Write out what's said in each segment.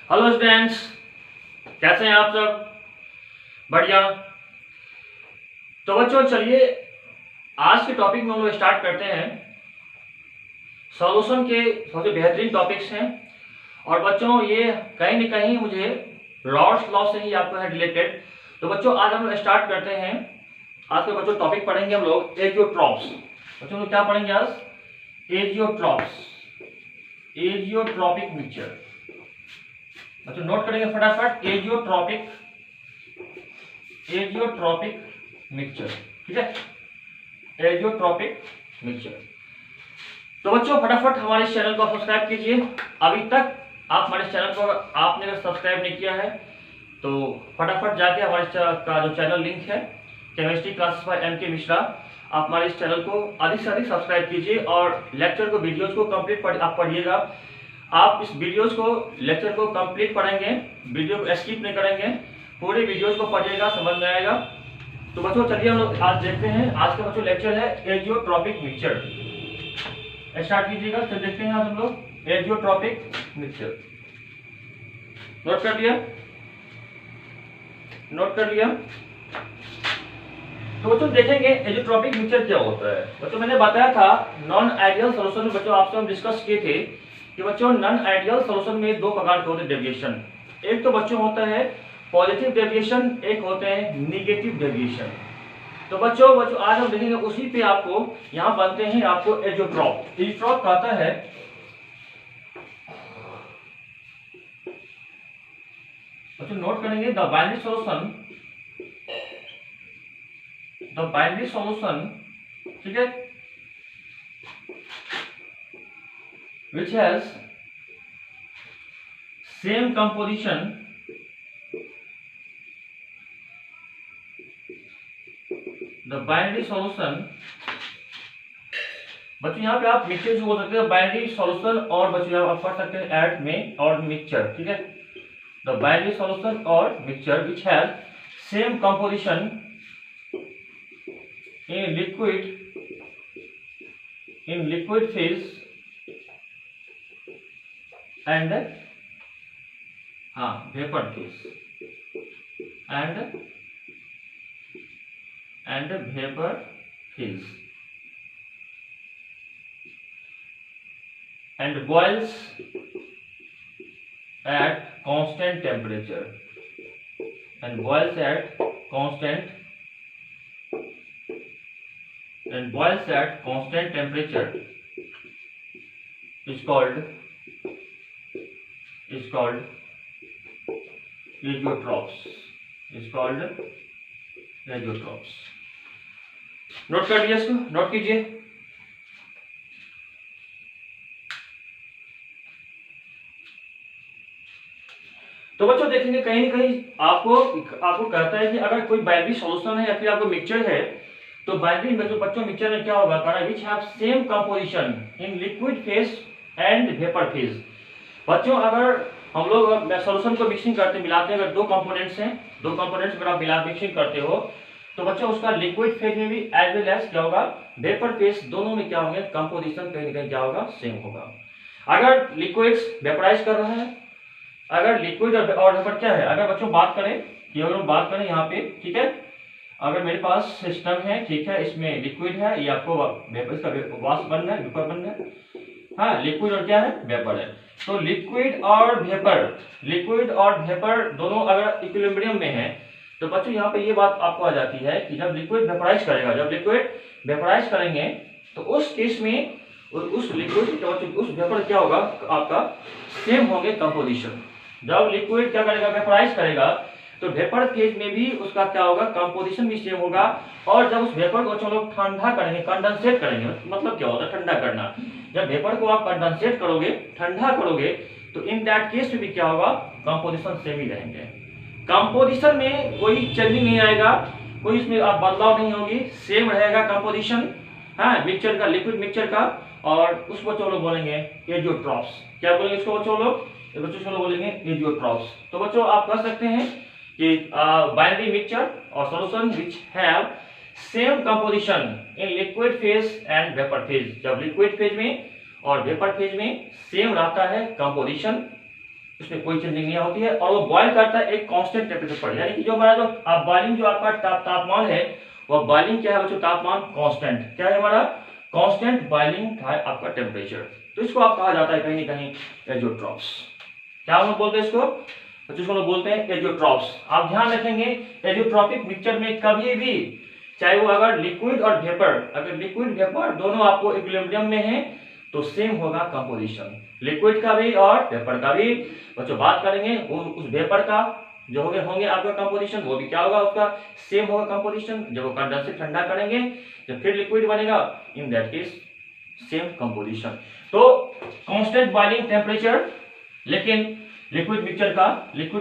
Hello students, कैसे हैं आप सब? बढ़िया। तो बच्चों चलिए आज के टॉपिक में हम लोग स्टार्ट करते हैं। सॉल्यूशन के सबसे बेहतरीन टॉपिक्स हैं और बच्चों ये कहीं न कहीं मुझे रॉल्स लॉ से ही आपको है रिलेटेड। तो बच्चों आज हम लोग स्टार्ट करते हैं। आज के बच्चों टॉपिक पढ़ेंगे हम लोग एजियोट्रॉप्स। बच्चों लोग क्या पढ़ेंगे आज? Azeotropes, azeotropic mixture. बच्चों नोट करेंगे फटाफट, एजियोट्रॉपिक मिक्सचर। ठीक है, एजियोट्रॉपिक मिक्सचर। तो बच्चों फटाफट हमारे चैनल को सब्सक्राइब कीजिए। अभी तक आप हमारे चैनल को आपने अगर सब्सक्राइब नहीं किया है तो फटाफट जाके हमारे का जो चैनल लिंक है केमिस्ट्री क्लासेस बाय एम के मिश्रा, आप हमारे इस चैनल को अधिक से अधिक सब्सक्राइब कीजिए और लेक्चर को वीडियोस को कंप्लीट आप पढ़िएगा। आप इस वीडियोस को लेक्चर को कंप्लीट पढ़ेंगे, वीडियो को स्किप नहीं करेंगे, पूरे वीडियोस को पढ़िएगा, समझ में आएगा। तो बच्चों चलिए हम लोग आज देखते हैं। आज का बच्चों लेक्चर है एजियोट्रॉपिक मिक्सचर। स्टार्ट कीजिएगा। तो देखते हैं आज हम लोग एजियोट्रॉपिक मिक्सचर। नोट कर लिया? नोट कर लिया? तो बच्चों देखेंगे एजियोट्रॉपिक मिक्सचर क्या होता है। बच्चों मैंने बताया था नॉन आइडियल सॉल्यूशन में, बच्चों आपसे हम डिस्कस किए थे कि बच्चों नॉन आइडियल सॉल्यूशन में दो प्रकार के होते हैं डेविएशन। एक तो बच्चों होता है पॉजिटिव डेविएशन, एक होते हैं निगेटिव डेविएशन। तो बच्चों आज हम देखेंगे उसी पे आपको यहां बनते हैं आपको एजियोट्रॉप। एजियोट्रॉप कहता है बच्चों नोट करेंगे द बाइनरी सॉल्यूशन, ठीक है, which has same composition the binary solution। बच्चों यहाँ पे आप मिक्सचर जो बोल सकते हैं बाइनरी सॉल्यूशन, और बच्चों यहाँ आप पढ़ सकते हैं एड में और मिक्सचर। ठीक है, द बाइनरी सॉल्यूशन और mixture which has same composition in liquid phase and vapor phase and vapor phase and boils at constant temperature is called azeotropes. Note कर लिया? इसको नोट कीजिए। तो बच्चों देखेंगे कहीं ना कहीं आपको कहता है कि अगर कोई बाइनरी सॉल्यूशन है या फिर आपको मिक्सचर है, तो बाइनरी में जो बच्चों मिक्सचर में क्या होगा, which have same composition in liquid phase and vapour phase. बच्चों अगर हम लोग सॉल्यूशन को मिक्सिंग करते मिलाते हैं, अगर दो कंपोनेंट्स अगर आप मिक्सिंग करते हो तो बच्चों उसका लिक्विड फेज में भी एज वेल एज क्या होगा, वेपर फेज, दोनों में क्या होंगे, कंपोजिशन कहीं ना कहीं क्या होगा, सेम होगा। अगर लिक्विड्स वेपराइज कर रहा है, अगर लिक्विड और वेपर क्या है, अगर बच्चों बात करें यहाँ पे, ठीक है, अगर मेरे पास सिस्टम है, ठीक है, इसमें लिक्विड है, ये आपको इसका वाष्प बन रहा है, वेपर बन रहा है, हाँ, लिक्विड और क्या है, वेपर है। तो लिक्विड और वेपर दोनों अगर इक्विलिब्रियम में है तो बच्चों यहाँ पे ये बात आपको आ जाती है कि जब लिक्विड वेपराइज करेंगे तो उस केस में उस लिक्विड उस वेपर क्या होगा, आपका सेम होंगे कंपोजिशन। जब लिक्विड क्या करेगा, वेपराइज करेगा, तो वेपर फेज में भी उसका क्या होगा, कंपोजिशन भी सेम होगा। और जब उस वेपर को लोग ठंडा करेंगे, कंडेंसेट करेंगे, मतलब क्या होता है ठंडा करना, जब वेपर को आप कंडेंसेट करोगे, ठंडा करोगे, तो इन दैट केस में भी क्या होगा, कंपोजिशन सेम ही रहेंगे। कंपोजिशन में कोई चेंजिंग नहीं आएगा, कोई इसमें आप बदलाव नहीं होगी, सेम रहेगा कंपोजिशन, हाँ, मिक्सचर का, लिक्विड मिक्सचर का। और उस बच्चों लोग बोलेंगे एजियोट्रॉप्स। क्या बोलेंगे इसको बच्चों लोग? बोलेंगे एजियोट्रॉप्स। तो बच्चों आप कह सकते हैं कि बाइनरी मिक्सचर और solution which have same composition in liquid phase and vapour phase. जब लिक्विड फेज में और वेपर फेज में सेम रहता है कंपोजिशन, उसमें कोई चेंजिंग नहीं होती है, और वो बॉयल करता है एक कांस्टेंट टेम्परेचर पर, यानी कि जो हमारा जो बॉइलिंग जो आपका तापमान है, वह बॉइलिंग क्या है बच्चों, तापमान कांस्टेंट क्या है हमारा, कांस्टेंट बॉइलिंग है आपका टेम्परेचर। तो इसको आप कहा जाता है कहीं ना कहीं एजियोट्रॉप्स। क्या हम लोग बोलते हैं इसको बच्चों, इसको लोग बोलते हैं एजियोट्रॉप्स। आप ध्यान रखेंगे एजियोट्रॉपिक मिक्सचर में कभी भी, चाहे वो अगर लिक्विड और वेपर, अगर लिक्विड वेपर दोनों आपको इक्विलिब्रियम में है तो सेम होगा कंपोजिशन, लिक्विड का भी और वेपर का भी। बच्चों बात करेंगे वो उस वेपर का जो होंगे आपका कंपोजिशन, वो भी क्या होगा, उसका सेम होगा कंपोजिशन। जब वो कंडेंसर ठंडा करेंगे जब फिर लिक्विड बनेगा, in that case same composition. तो कांस्टेंट बॉइलिंग टेम्परेचर, लेकिन लिक्विड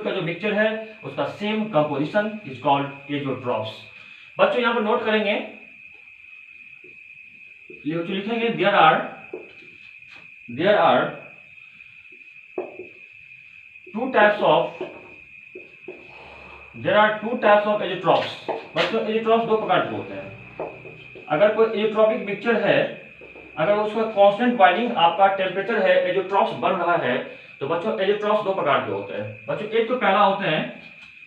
का जो मिक्सचर है उसका same composition is called azeotropes. बच्चों यहां पर नोट करेंगे, लिखेंगे there are two types of azeotropes. बच्चों एजियोट्रॉप्स दो प्रकार के होते हैं। अगर कोई एजियोट्रॉपिक मिक्सचर है, अगर उसका कांस्टेंट बॉइलिंग आपका टेम्परेचर है, एजियोट्रॉप्स बन रहा है, तो बच्चों एजियोट्रॉप्स दो प्रकार के होते हैं। बच्चों एक तो पहला होते हैं,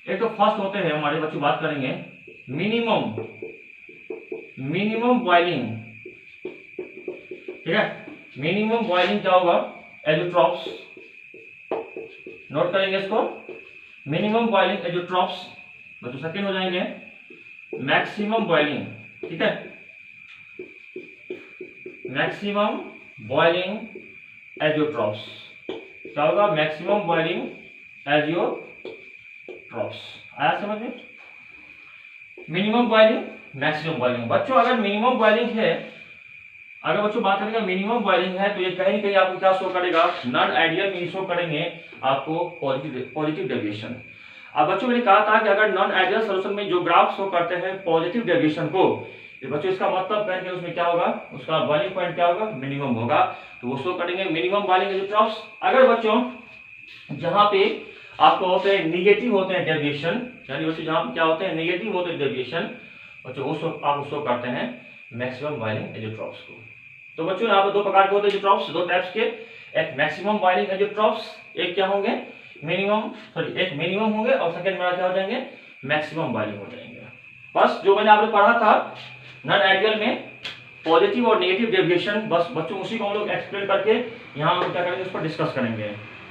एक तो फर्स्ट होते हैं हमारे बच्चों, बात करेंगे मिनिमम बॉइलिंग, ठीक है। मिनिमम बॉइलिंग क्या होगा, एजियोट्रॉप्स, नोट करेंगे इसको, मिनिमम बॉइलिंग एजियोट्रॉप्स। बच्चों सेकंड हो जाएंगे मैक्सिमम बॉइलिंग, ठीक है, मैक्सिमम बॉइलिंग एजियोट्रॉप्स। क्या होगा, मैक्सिमम बॉइलिंग एजियोट्रॉप्स। आया समझ में, मिनिमम बॉइलिंग, मैक्सिमम बॉइलिंग। बच्चों अगर मिनिमम बॉइलिंग है, अगर बच्चों बात करेंगे मिनिमम बॉइलिंग है, तो ये कहीं ना कहीं आपको क्या शो करेगा, नॉन आइडियल में शो करेंगे आपको पॉजिटिव डेविएशन। अब बच्चों मैंने कहा था कि अगर नॉन आइडियल सॉल्यूशन में जो ग्राफ शो करते हैं पॉजिटिव डेविएशन को, बच्चों इसका मतलब कहेंगे उसमें क्या होगा, उसका बॉइलिंग पॉइंट क्या होगा, मिनिमम होगा, तो वो शो करेंगे मिनिमम बॉइलिंग एजियोट्रॉप्स। अगर बच्चों जहां पे आपको होते हैं निगेटिव होते हैं डेविएशन, यानी बच्चों जहां पे क्या होते हैं निगेटिव होते हैं डेविएशन, बच्चों वो आप शो करते हैं मैक्सिमम बॉइलिंग एजियोट्रॉप्स को। तो बच्चों यहाँ पे दो प्रकार के होते हैं एजियोट्रॉप्स, दो टाइप्स के, एक मैक्सिमम बॉइलिंग एजियोट्रॉप्स, एक क्या होंगे एक मिनिमम होंगे, और सेकंड में क्या हो जाएंगे, मैक्सिमम बॉइलिंग हो जाएंगे। बस जो मैंने आपने पढ़ा था नॉन आइडियल में पॉजिटिव और नेगेटिव डेविएशन, बस बच्चों उसी को हम लोग एक्सप्लेन करके यहाँ हम क्या करेंगे, उस पर डिस्कस करेंगे,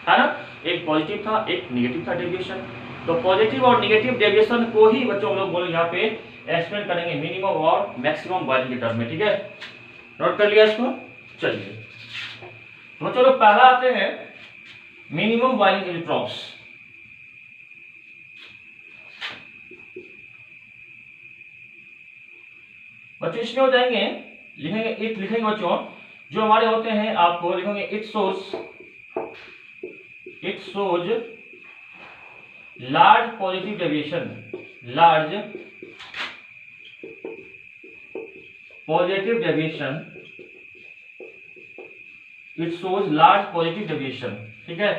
है ना। एक पॉजिटिव था, एक नेगेटिव था डेविएशन। तो पॉजिटिव और नेगेटिव डेविएशन को ही बच्चों हम लोग बोले यहाँ पे एक्सप्लेन करेंगे मिनिमम और मैक्सिमम बॉइलिंग के टर्म में, ठीक है। नोट कर लिया इसको, चलिए तो चलो पहला आते हैं मिनिमम बॉइलिंग एजियोट्रॉप्स। बच्चों इसमें हो जाएंगे, लिखेंगे बच्चों जो हमारे होते हैं, आपको लिखेंगे it shows large positive deviation, large positive deviation, it shows large positive deviation, ठीक है।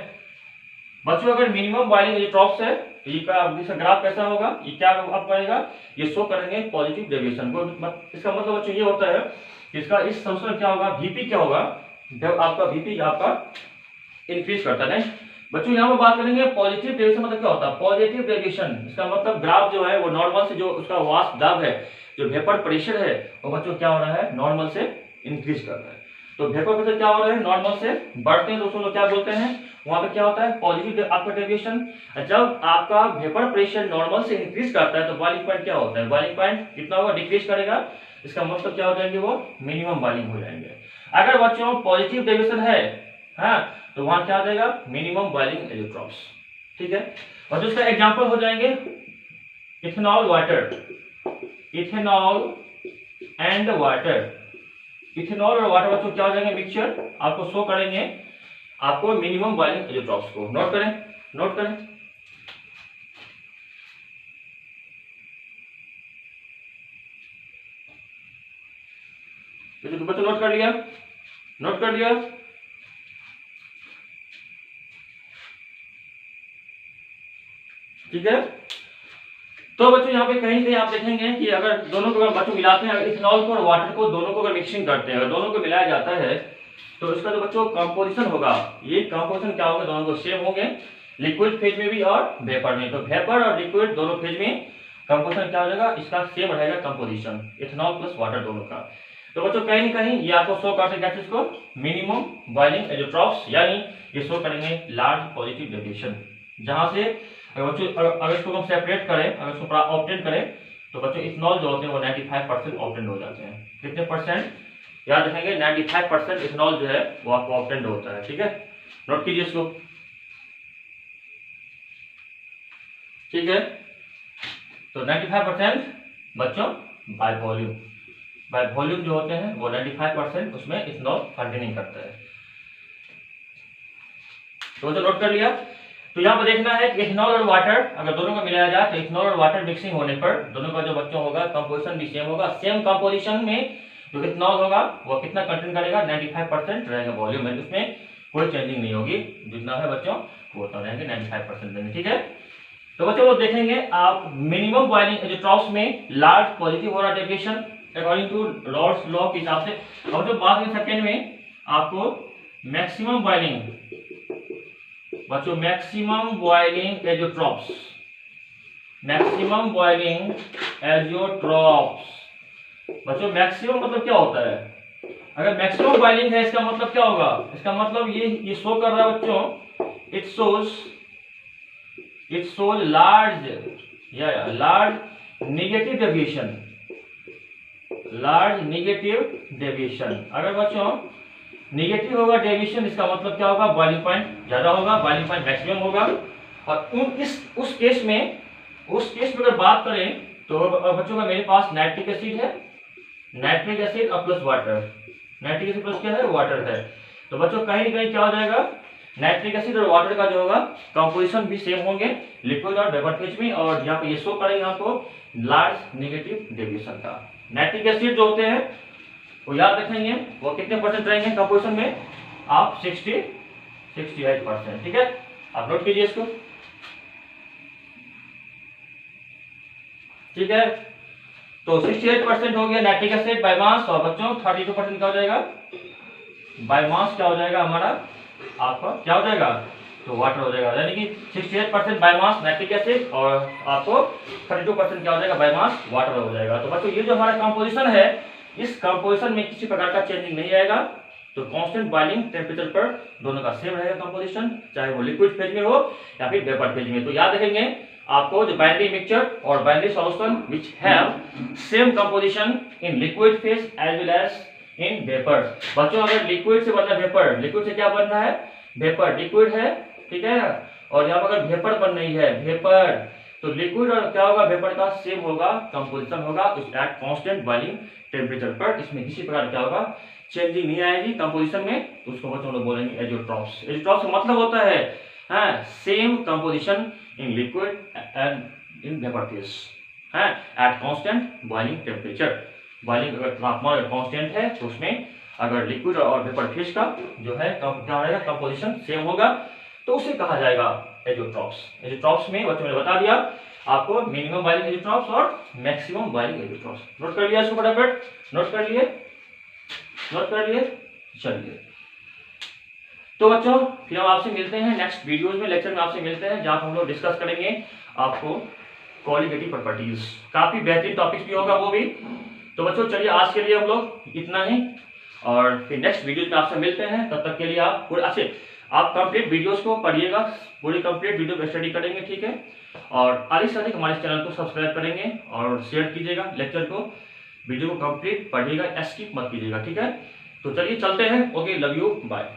बच्चों अगर मिनिमम बॉइलिंग एजियोट्रॉप्स है, इसका ग्राफ कैसा होगा, ये क्या आप करेगा, ये शो करेंगे पॉजिटिव डेविएशन को। इसका मतलब बच्चों ये होता है कि इसका इस सॉल्यूशन में क्या होगा, वीपी क्या होगा, जब आपका वीपी आपका इंक्रीज करता है। बच्चों यहाँ पर बात करेंगे पॉजिटिव डेविएशन मतलब क्या होता है, पॉजिटिव डेविएशन इसका मतलब ग्राफ जो है वो नॉर्मल से, जो उसका वाष्प दाब है, जो वेपर प्रेशर है, वो बच्चों क्या हो रहा है, नॉर्मल से इंक्रीज कर रहा है। तो वेपर प्रेशर क्या हो रहा है, नॉर्मल से बढ़ते हैं, दोस्तों लोग क्या बोलते हैं, वहां पे क्या होता है, पॉजिटिव आपका डेविएशन। जब आपका वेपर प्रेशर नॉर्मल से इंक्रीज करता है तो बॉइलिंग पॉइंट क्या होता है, बॉइलिंग पॉइंट कितना होगा, डिक्रीज करेगा। इसका मतलब क्या हो जाएंगे, वो मिनिमम बॉइलिंग हो जाएंगे। अगर बच्चों पॉजिटिव डेविएशन है, हाँ, तो वहां क्या आ जाएगा, मिनिमम बॉइलिंग एजियोट्रॉप्स, ठीक है। और उसका एग्जांपल हो जाएंगे ethanol water, ethanol and water, ethanol और वाटर बच्चों क्या हो जाएंगे, मिक्सचर आपको शो करेंगे आपको मिनिमम बॉइलिंग एजियोट्रॉप्स को। नोट करें, नोट करें, तो बच्चों नोट कर लिया, नोट कर लिया। ठीक है, तो बच्चों यहाँ पे कहीं कहीं आप देखेंगे कि अगर दोनों को बच्चों मिलाते हैं, इथेनॉल को और वाटर को दोनों को अगर मिक्सिंग करते हैं, अगर दोनों को मिलाया जाता है तो इसका जो बच्चों कंपोजिशन होगा, ये कंपोजिशन क्या होगा, दोनों को सेम होंगे लिक्विड फेज में भी और वेपर में। तो वेपर और लिक्विड दोनों फेज में कंपोजिशन क्या हो जाएगा, इसका सेम रहेगा कंपोजिशन, इथेनॉल प्लस वाटर दोनों का। तो बच्चों कहीं ना कहीं ये आपको शो करते हैं इसको मिनिमम बॉइलिंग एजेट्रॉप्स, यानी ये शो करेंगे लार्ज पॉजिटिव डेविएशन। जहां से अगर बच्चों अगर इसको हम सेपरेट करें, अगर इसको पूरा ऑब्टेन करें, तो बच्चों इथेनॉल जो होते हैं वो 95% ऑब्टेन हो जाते हैं। कितने परसेंट याद रखेंगे, 95% इथेनॉल जो है वो आपको ऑब्टेन होता है। ठीक है, नोट कीजिए इसको। ठीक है, तो 95% बच्चों बाय वॉल्यूम जो होते हैं वो 95% उसमें इथेनॉल कंटेनिंग करता है। तो नोट कर लिया। तो यहाँ पर देखना है कि इथेनॉल और वाटर अगर दोनों को मिलाया जाए तो इथेनॉल और वाटर मिक्सिंग होने पर दोनों का जो बच्चों होगा कंपोजिशन भी सेम होगा। सेम कंपोजिशन में जो इथेनॉल होगा वो कितना कंटेन करेगा, 95% रहेगा वॉल्यूम में, उसमें कोई चेंजिंग नहीं होगी, जितना है बच्चों वो तो रहेंगे 95% में। ठीक है, तो बच्चों वो देखेंगे आप मिनिमम बॉइलिंग एजेट्रॉप्स में लार्ज पॉजिटिव हो रहा deviation according to Raoult's law के हिसाब से। और जो बाद में सेकेंड में आपको मैक्सिमम बॉइलिंग बच्चों, मैक्सिमम बॉइलिंग एजेट्रॉप्स, मैक्सिमम बॉइलिंग एजेट्रॉप्स बच्चों, मैक्सिमम मतलब क्या होता है, अगर मैक्सिमम बॉइलिंग है इसका मतलब क्या होगा, इसका मतलब ये शो कर रहा है बच्चों, it shows large negative deviation, large negative deviation. अगर बच्चों नेगेटिव होगा डेविएशन, इसका मतलब क्या होगा, बॉइलिंग पॉइंट ज्यादा होगा, बॉइलिंग पॉइंट मैक्सिमम होगा। और उस केस में अगर बात करें तो बच्चों का मेरे पास नाइट्रिक एसिड है, नाइट्रिक एसिड और plus water, nitric acid plus क्या है, वाटर है। तो बच्चों कहीं ना कहीं क्या हो जाएगा, नाइट्रिक एसिड और वाटर का जो होगा कंपोजिशन भी सेम होंगे लिक्विड और वेपर फेज में। और यहाँ पे ये शो करेंगे आपको लार्ज नेगेटिव डेविएशन का। नाइट्रिक एसिड जो होते हैं वो याद रखेंगे वो कितने परसेंट रहेंगे कंपोजिशन में, आप 68%। ठीक है, आप नोट कीजिए इसको। ठीक है, तो 68% हो गया नाइट्रिक एसिड बाय मास। और बच्चों 32% क्या हो जाएगा, बाय मास क्या हो जाएगा हमारा, आपका क्या हो जाएगा, तो वाटर हो जाएगा। यानी कि 68% बाय मास नाइट्रिक एसिड और आपको 32% क्या हो जाएगा, बाय मास वाटर हो जाएगा। तो बच्चों ये जो हमारा कंपोजिशन है, इस कंपोजिशन में किसी प्रकार का चेंजिंग नहीं आएगा। तो कांस्टेंट बॉइलिंग टेम्परेचर पर दोनों का सेम रहेगा कंपोजिशन, चाहे वो लिक्विड फेज में हो या फिर वेपर फेज में। तो याद रखेंगे आपको जो बाइनरी मिक्सचर और binary solution which have same composition in liquid phase as well as in vapour. बच्चों अगर लिक्विड से बनना वेपर, लिक्विड से क्या बनना है, वेपर, लिक्विड है, ठीक है। और यहाँ पर अगर वेपर बन रही है, वेपर, तो लिक्विड और क्या होगा, वेपर का सेम होगा कंपोजिशन होगा एट कांस्टेंट बॉइलिंग टेम्परेचर पर। इसमें किसी प्रकार क्या होगा, चेंजिंग नहीं आएगी कंपोजिशन में। तो उसको बच्चों लोग बोलेंगे एजेट्रॉप्स। एजेट्रॉप्स का मतलब होता है same composition in liquid and in vapour phase at constant boiling temperature. Boiling अगर तापमान कांस्टेंट है तो उसमें अगर लिक्विड और वेपर फेज का जो है क्या रहेगा, कंपोजिशन सेम होगा, तो उसे कहा जाएगा एजेट्रॉप्स। एजेट्रॉप्स में बच्चों ने बता दिया आपको मिनिमम बॉइलिंग एजेट्रॉप्स और मैक्सिमम बॉइलिंग एजेट्रॉप्स। नोट कर लिया इसको फटाफट, नोट कर लिए, नोट कर लिए, चलिए। तो बच्चों फिर हम आपसे मिलते हैं नेक्स्ट वीडियोस में, लेक्चर में आपसे मिलते हैं, जहां हम लोग डिस्कस करेंगे आपको क्वालिटेटिव प्रॉपर्टीज। काफी बेहतरीन टॉपिक्स भी होगा वो भी। तो बच्चों चलिए आज के लिए हम लोग इतना ही, और फिर नेक्स्ट वीडियोस में आपसे मिलते हैं। तब तक के लिए आप पूरे अच्छे आप कंप्लीट वीडियोस को पढ़िएगा, पूरी कंप्लीट वीडियो को स्टडी करेंगे, ठीक है। और अधिक से अधिक हमारे चैनल को सब्सक्राइब करेंगे और शेयर कीजिएगा लेक्चर को, वीडियो को कंप्लीट पढ़िएगा, स्किप मत कीजिएगा, ठीक है। तो चलिए चलते हैं, ओके, लव यू, बाय।